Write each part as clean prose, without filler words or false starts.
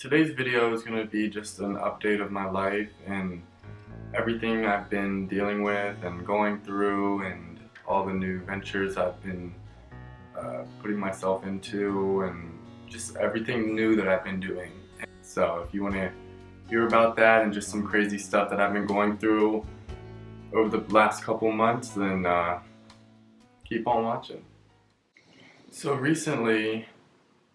Today's video is going to be just an update of my life and everything I've been dealing with and going through and all the new ventures I've been putting myself into and just everything new that I've been doing. So if you want to hear about that and just some crazy stuff that I've been going through over the last couple months, then keep on watching. So recently,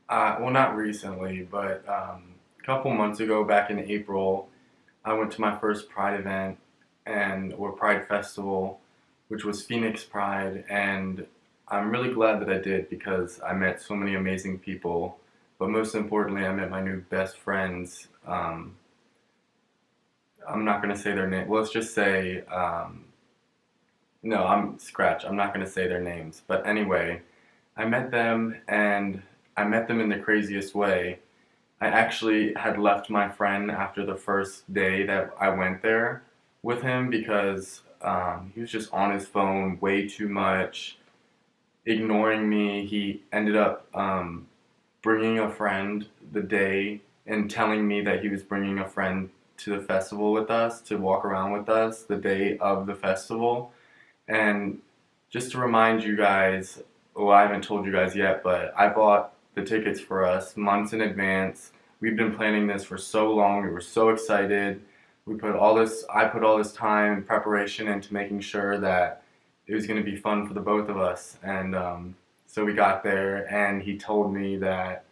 well, not recently, but a couple months ago, back in April, I went to my first Pride event or Pride Festival, which was Phoenix Pride, and I'm really glad that I did because I met so many amazing people. But most importantly, I met my new best friends. I'm not gonna say their name. Let's just say, no, I'm not gonna say their names. But anyway, I met them, and I met them in the craziest way. I actually had left my friend after the first day that I went there with him because he was just on his phone way too much, ignoring me. He ended up bringing a friend the day and telling me that he was bringing a friend to the festival with us, to walk around with us the day of the festival. And just to remind you guys, well, I haven't told you guys yet, but I bought the tickets for us months in advance. We've been planning this for so long. We were so excited. I put all this time and preparation into making sure that it was going to be fun for the both of us. And so we got there, and he told me that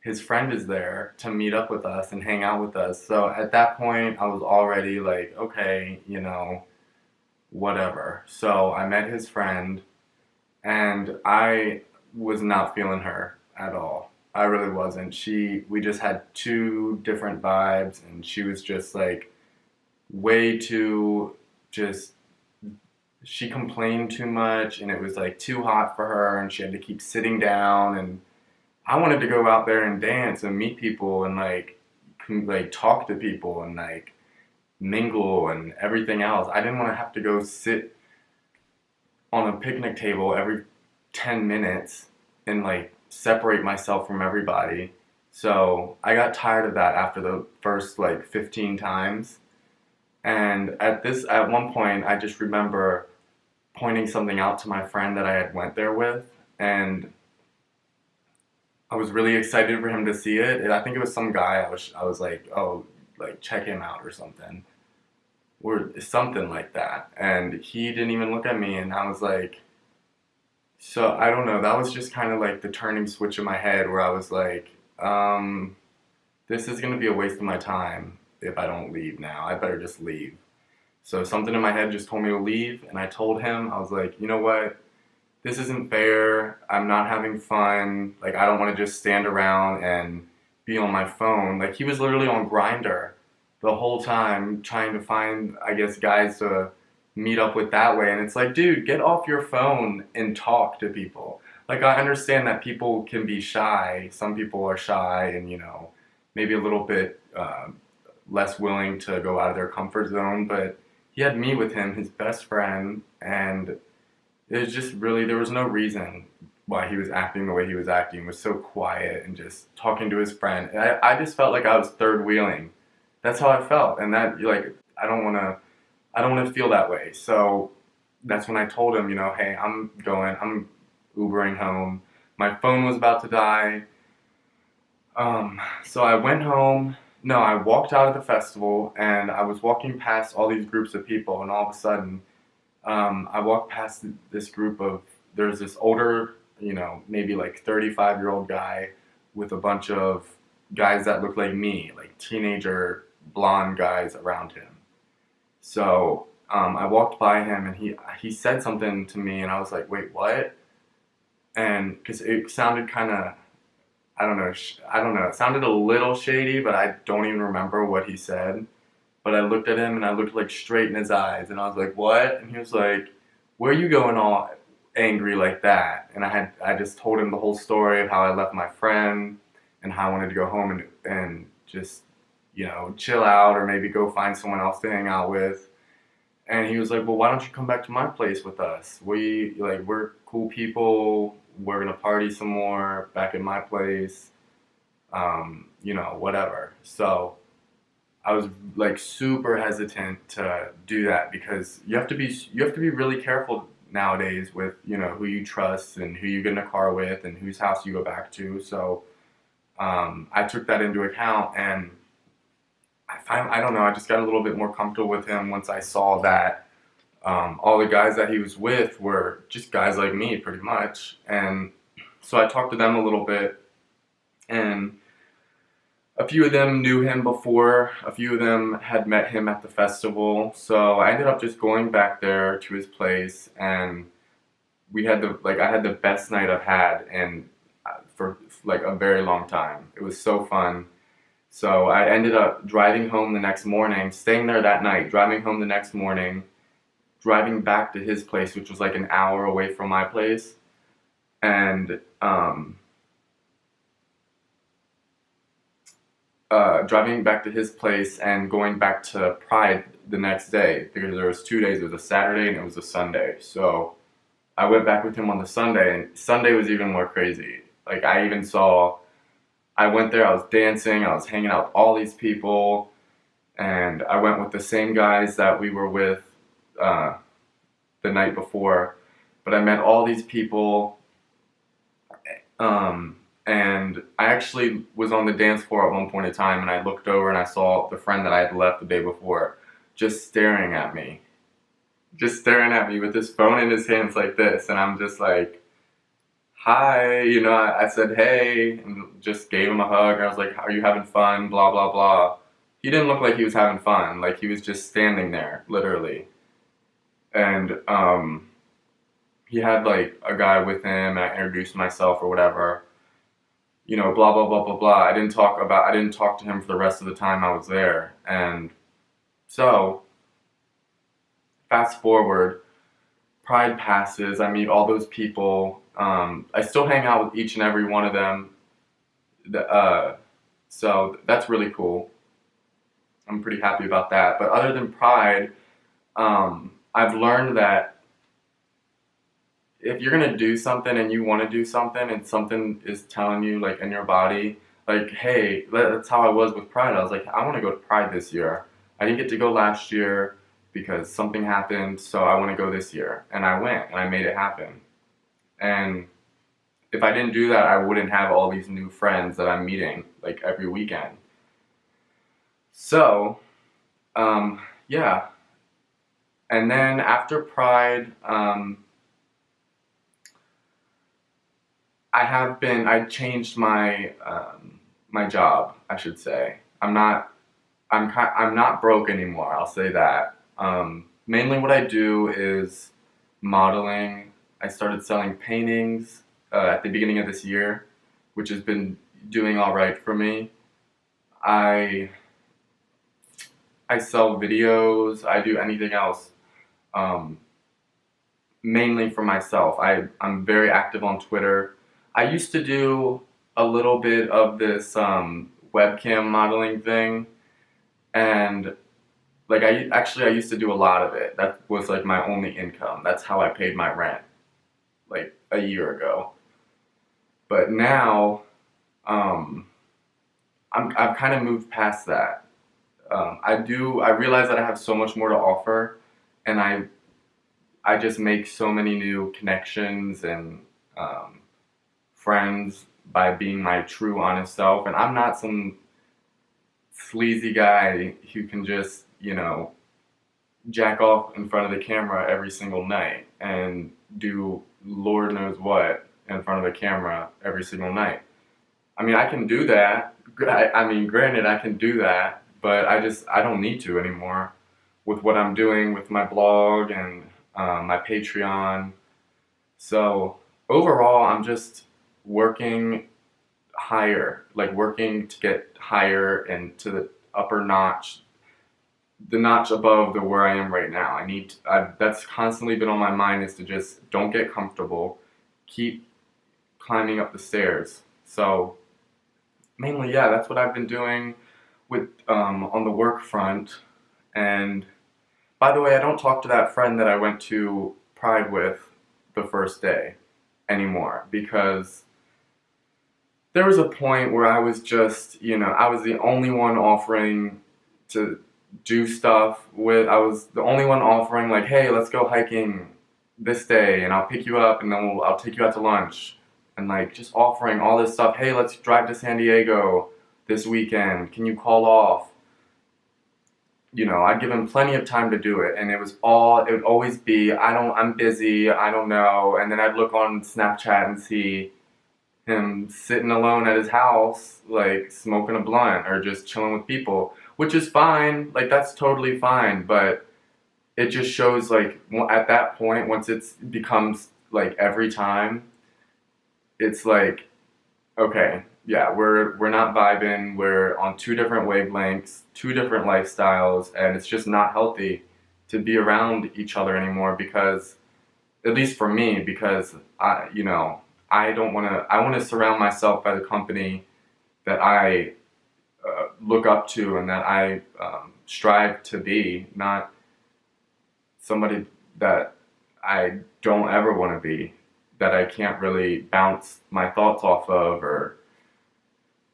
his friend is there to meet up with us and hang out with us. So at that point, I was already like, okay, whatever. So I met his friend, and I was not feeling her at all. I really wasn't. We just had two different vibes, and she was just like way too just, she complained too much, and it was like too hot for her, and she had to keep sitting down, and I wanted to go out there and dance and meet people and like talk to people and like mingle and everything else. I didn't want to have to go sit on a picnic table every 10 minutes and like separate myself from everybody. So I got tired of that after the first like 15 times. And at one point, I just remember pointing something out to my friend that I had went there with, and I was really excited for him to see it. And I think it was some guy. I was like, oh, like check him out or something, or something like that. And he didn't even look at me, and I was like, so I don't know. That was just kind of like the turning switch in my head where I was like, this is gonna be a waste of my time if I don't leave now. I better just leave. So something in my head just told me to leave, and I told him, I was like, you know what? This isn't fair. I'm not having fun. Like, I don't want to just stand around and be on my phone. Like, he was literally on Grindr the whole time trying to find, I guess, guys to meet up with that way. And it's like, dude, get off your phone and talk to people. Like, I understand that people can be shy. Some people are shy and, maybe a little bit less willing to go out of their comfort zone. But he had me with him, his best friend, and it was just really, there was no reason why he was acting the way he was acting. He was so quiet and just talking to his friend. And I just felt like I was third wheeling. That's how I felt. And that, like, I don't want to feel that way. So that's when I told him, hey, I'm Ubering home. My phone was about to die. So I went home. No, I walked out of the festival, and I was walking past all these groups of people, and all of a sudden, I walked past this group of, there's this older, maybe like 35-year-old guy with a bunch of guys that look like me, like teenager blonde guys around him. So I walked by him, and he said something to me, and I was like, wait, what? And because it sounded kind of, I don't know, it sounded a little shady, but I don't even remember what he said. But I looked at him, and I looked like straight in his eyes, and I was like, what? And he was like, where are you going all angry like that? And I just told him the whole story of how I left my friend and how I wanted to go home and just, chill out, or maybe go find someone else to hang out with. And he was like, well, why don't you come back to my place with us? We're cool people. We're going to party some more back at my place. you know, whatever. So I was like super hesitant to do that because you have to be really careful nowadays with, you know, who you trust and who you get in a car with and whose house you go back to. So I took that into account, and I don't know, I just got a little bit more comfortable with him once I saw that all the guys that he was with were just guys like me, pretty much. And so I talked to them a little bit, and a few of them knew him before, a few of them had met him at the festival. So I ended up just going back there to his place, and I had the best night I've had in for like a very long time. It was so fun. So I ended up driving home the next morning, staying there that night, driving home the next morning, driving back to his place, which was like an hour away from my place, and driving back to his place and going back to Pride the next day, because there was 2 days. It was a Saturday and it was a Sunday. So I went back with him on the Sunday, and Sunday was even more crazy. Like I went there, I was dancing, I was hanging out with all these people, and I went with the same guys that we were with uh, the night before. But I met all these people, and I actually was on the dance floor at one point in time, and I looked over and I saw the friend that I had left the day before just just staring at me with his phone in his hands like this, and I'm just like, hi, you know, I said hey, and just gave him a hug. I was like, are you having fun? Blah, blah, blah. He didn't look like he was having fun. Like, he was just standing there, literally. And he had like a guy with him, and I introduced myself or whatever. You know, blah, blah, blah, blah, blah. I didn't talk to him for the rest of the time I was there. And so, fast forward, Pride passes, I meet all those people. I still hang out with each and every one of them. So that's really cool. I'm pretty happy about that. But other than Pride, I've learned that if you're gonna do something and you want to do something, and something is telling you, like, in your body, like, hey, that's how I was with Pride. I was like, I want to go to Pride this year. I didn't get to go last year because something happened, so I want to go this year. And I went, and I made it happen. And if I didn't do that, I wouldn't have all these new friends that I'm meeting like every weekend. So, yeah. And then after Pride, I changed my job, I should say. I'm not broke anymore, I'll say that. Mainly what I do is modeling. I started selling paintings at the beginning of this year, which has been doing all right for me. I I sell videos. I do anything else, um, mainly for myself. I'm very active on Twitter. I used to do a little bit of this webcam modeling thing, and like I used to do a lot of it. That was like my only income. That's how I paid my rent like a year ago. But now, um, I've kind of moved past that. I realize that I have so much more to offer, and I just make so many new connections and um, friends by being my true, honest self. And I'm not some sleazy guy who can just, you know, jack off in front of the camera every single night and do Lord knows what in front of the camera every single night. I mean, I can do that. I mean, granted, I can do that, but I don't need to anymore with what I'm doing with my blog and my Patreon. So overall, I'm just working higher, like working to get higher and to the upper notch, the notch above the where I am right now. That's constantly been on my mind, is to just don't get comfortable, keep climbing up the stairs. So mainly, yeah, that's what I've been doing with on the work front. And by the way, I don't talk to that friend that I went to Pride with the first day anymore, because there was a point where I was just, I was the only one offering to do stuff with, I was the only one offering like, hey, let's go hiking this day and I'll pick you up and then I'll take you out to lunch. And like just offering all this stuff, hey, let's drive to San Diego this weekend. Can you call off? I'd give him plenty of time to do it, and it would always be, I'm busy, I don't know. And then I'd look on Snapchat and see him sitting alone at his house, like smoking a blunt or just chilling with people, which is fine. Like that's totally fine, but it just shows like at that point, once it becomes like every time, it's like, okay, yeah, we're not vibing. We're on two different wavelengths, two different lifestyles, and it's just not healthy to be around each other anymore. Because, at least for me, because I don't want to. I want to surround myself by the company that I look up to and that I strive to be, not somebody that I don't ever want to be, that I can't really bounce my thoughts off of or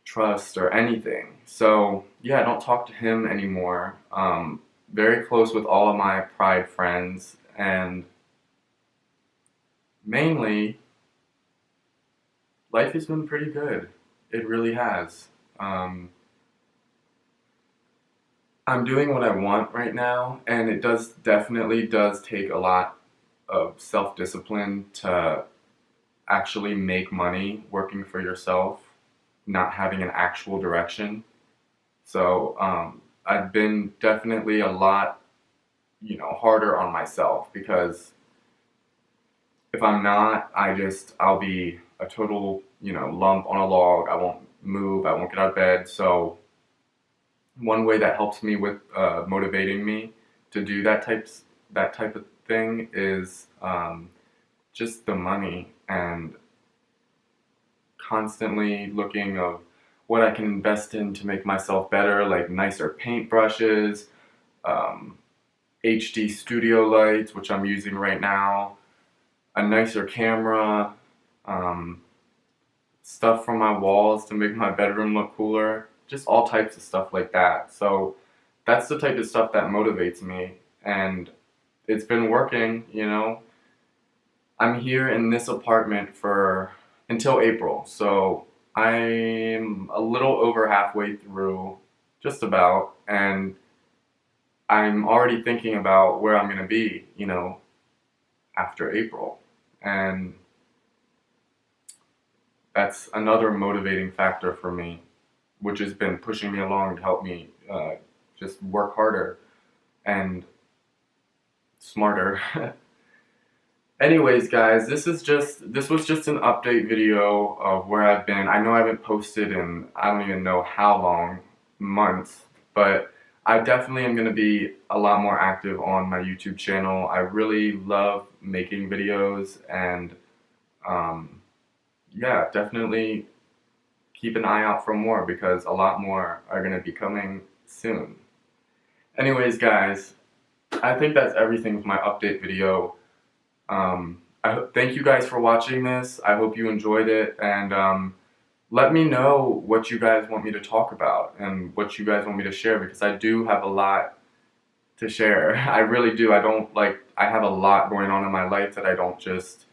trust or anything. So yeah, I don't talk to him anymore. Very close with all of my Pride friends, and mainly life has been pretty good. It really has. I'm doing what I want right now, and it definitely does take a lot of self-discipline to actually make money working for yourself, not having an actual direction. So I've been definitely a lot, harder on myself, because if I'm not, I'll be a total, lump on a log. I won't move. I won't get out of bed. So one way that helps me with motivating me to do that type of thing is just the money, and constantly looking of what I can invest in to make myself better, like nicer paintbrushes, HD studio lights, which I'm using right now, a nicer camera, stuff from my walls to make my bedroom look cooler, just all types of stuff like that. So that's the type of stuff that motivates me, and it's been working. I'm here in this apartment until April, so I'm a little over halfway through, just about, and I'm already thinking about where I'm going to be, after April. And that's another motivating factor for me, which has been pushing me along to help me just work harder and smarter. Anyways, guys, this was just an update video of where I've been. I know I haven't posted in I don't even know how long, months, but I definitely am going to be a lot more active on my YouTube channel. I really love making videos, and yeah, definitely keep an eye out for more, because a lot more are going to be coming soon. Anyways, guys, I think that's everything with my update video. Thank you guys for watching this. I hope you enjoyed it, and let me know what you guys want me to talk about and what you guys want me to share, because I do have a lot to share. I really do. I have a lot going on in my life that I don't just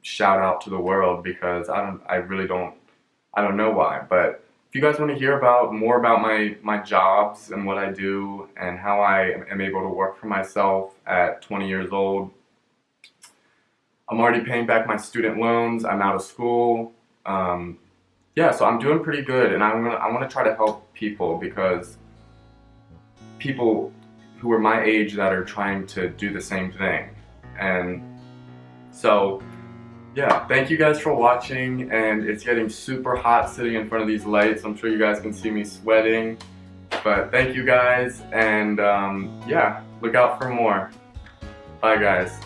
shout out to the world, because I don't know why. But if you guys want to hear more about my jobs and what I do and how I am able to work for myself at 20 years old, I'm already paying back my student loans. I'm out of school. Yeah, so I'm doing pretty good, and I want to try to help people, because people who are my age that are trying to do the same thing. And so yeah, thank you guys for watching, and it's getting super hot sitting in front of these lights. I'm sure you guys can see me sweating, but thank you guys, and yeah, look out for more. Bye guys.